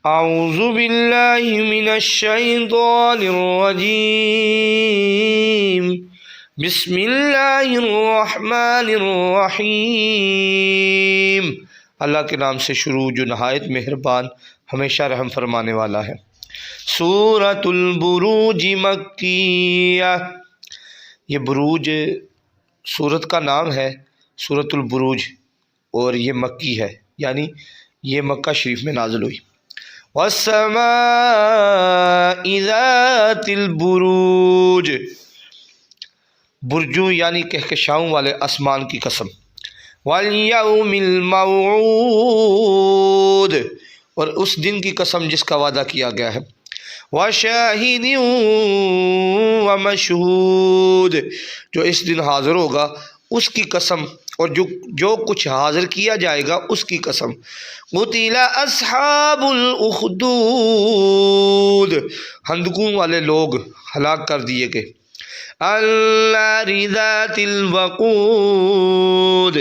اعوذ باللہ من الشیطان الرجیم بسم اللہ الرحمن الرحیم۔ اللہ کے نام سے شروع جو نہایت مہربان ہمیشہ رحم فرمانے والا ہے۔ سورة البروج مکیہ، یہ بروج سورت کا نام ہے، سورة البروج، اور یہ مکی ہے، یعنی یہ مکہ شریف میں نازل ہوئی۔ وَالسَّمَاءِ ذَاتِ الْبُرُوجِ، برجوں یعنی کہکشاؤں والے آسمان کی قسم۔ وَالْيَوْمِ الْمَوْعُودِ، اور اس دن کی قسم جس کا وعدہ کیا گیا ہے۔ وَشَاهِدٍ وَمَشْهُودٍ، جو اس دن حاضر ہوگا اس کی قسم، اور جو کچھ حاضر کیا جائے گا اس کی قسم۔ قُتِلَ أَصْحَابُ الْأُخْدُودِ، ہندکوں والے لوگ ہلاک کر دیے گئے۔ النَّارِ ذَاتِ الْوَقُودِ،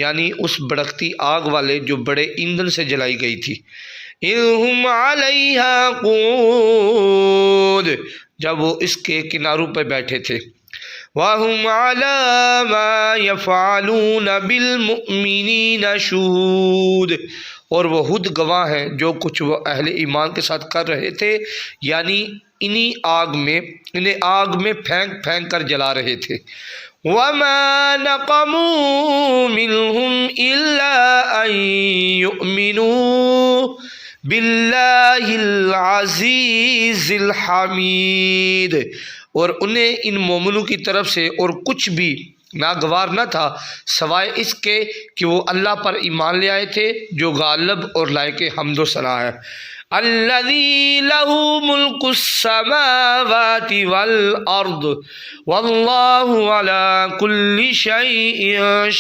یعنی اس بھڑکتی آگ والے جو بڑے ایندھن سے جلائی گئی تھی۔ اِذْ هُمْ عَلَيْهَا قُعُودٌ، جب وہ اس کے کناروں پہ بیٹھے تھے۔ وَهُمْ عَلَى مَا يَفْعَلُونَ بِالْمُؤْمِنِينَ شُهُودٌ، اور وہ خود گواہ ہیں جو کچھ وہ اہل ایمان کے ساتھ کر رہے تھے، یعنی انہیں آگ میں پھینک پھینک کر جلا رہے تھے۔ وَمَا نَقَمُوا مِنْهُمْ إِلَّا أَن يُؤْمِنُوا بِاللَّهِ الْعَزِيزِ الْحَمِيدِ، اور انہیں ان مومنوں کی طرف سے اور کچھ بھی ناگوار نہ تھا سوائے اس کے کہ وہ اللہ پر ایمان لے آئے تھے جو غالب اور لائق حمد و ثنا ہے۔ الذی لہ ملک السماوات والارض واللہ علی کل شیء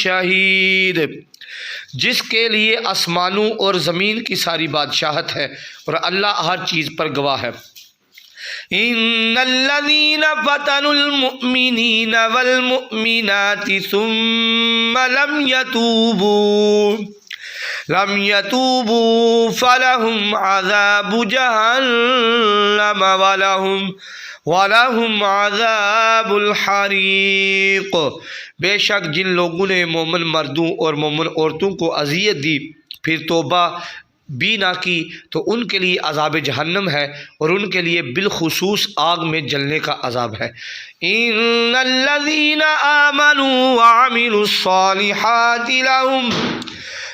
شہید، جس کے لیے آسمانوں اور زمین کی ساری بادشاہت ہے اور اللہ ہر چیز پر گواہ ہے۔ ان الذين فتنوا المؤمنين والمؤمنات ثم لم يتوبوا فلهم عذاب جهنم ولهم عذاب الحریق، بے شک جن لوگوں نے مومن مردوں اور مومن عورتوں کو اذیت دی پھر توبہ بھی نہ کی تو ان کے لیے عذاب جہنم ہے، اور ان کے لیے بالخصوص آگ میں جلنے کا عذاب ہے۔ ان الذین آمنوا وعملوا الصالحات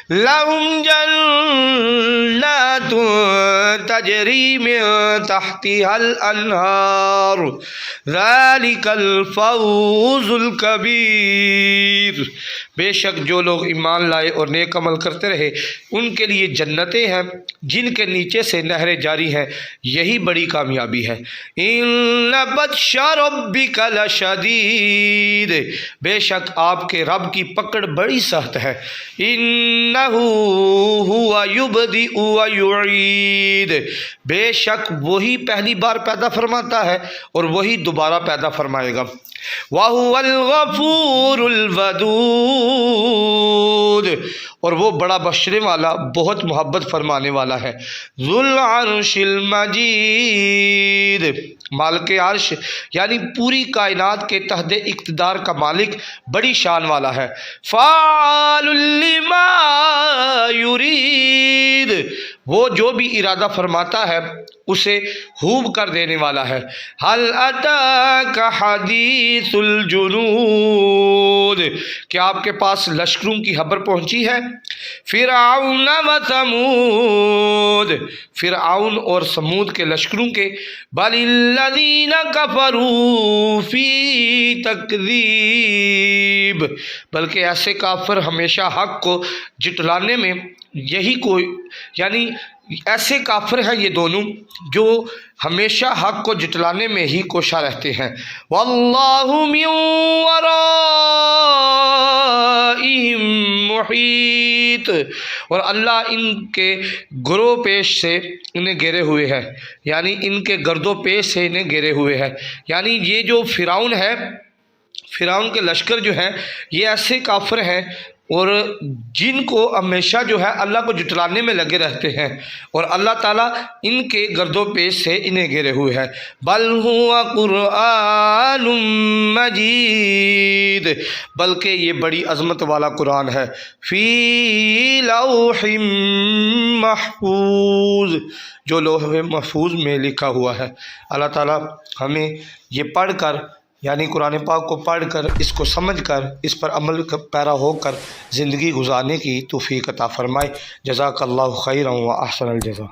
لهم جنات تجری من تحتها الانہار ذلک الفوز الکبیر، بے شک جو لوگ ایمان لائے اور نیک عمل کرتے رہے ان کے لیے جنتیں ہیں جن کے نیچے سے نہریں جاری ہیں، یہی بڑی کامیابی ہے۔ ان بطش ربک لشدید، بے شک آپ کے رب کی پکڑ بڑی سخت ہے۔ انہ هو یبدئ ویعید، بے شک وہی پہلی بار پیدا فرماتا ہے اور وہی دوبارہ پیدا فرمائے گا۔ وَهُوَ الْغَفُورُ الْوَدُودُ، اور وہ بڑا بخشنے والا بہت محبت فرمانے والا ہے۔ ذُو الْعَرْشِ الْمَجِيدُ، مالک عرش یعنی پوری کائنات کے تحت اقتدار کا مالک بڑی شان والا ہے۔ فَعَّالٌ لِمَا يُرِيدُ، وہ جو بھی ارادہ فرماتا ہے اسے خوب کر دینے والا ہے۔ هل اتاک حدیث الجنود، کیا آپ کے پاس لشکروں کی خبر پہنچی ہے؟ فرعون و ثمود، فرعون اور سمود کے لشکروں کے۔ بل الذین کفروا فی تکذیب، بلکہ ایسے کافر ہمیشہ حق کو جٹلانے میں یعنی ایسے کافر ہیں یہ دونوں جو ہمیشہ حق کو جٹلانے میں ہی کوشاں رہتے ہیں۔ واللہ من ورائہم محیط، اور اللہ ان کے گرو پیش سے انہیں گھیرے ہوئے ہے، یعنی ان کے گرد و پیش سے انہیں گھیرے ہوئے ہے۔ یعنی یہ جو فرعون ہے، فرعون کے لشکر جو ہیں یہ ایسے کافر ہیں اور جن کو ہمیشہ جو ہے اللہ کو جٹلانے میں لگے رہتے ہیں، اور اللہ تعالیٰ ان کے گرد و پیش سے انہیں گھیرے ہوئے ہے۔ بل ہوا قرآن مجید، بلکہ یہ بڑی عظمت والا قرآن ہے، فی لوح محفوظ، جو لوح محفوظ میں لکھا ہوا ہے۔ اللہ تعالیٰ ہمیں یہ پڑھ کر، یعنی قرآن پاک کو پڑھ کر، اس کو سمجھ کر، اس پر عمل پیرا ہو کر زندگی گزارنے کی توفیق عطا فرمائے۔ جزاک اللہ خیرا و احسن الجزا۔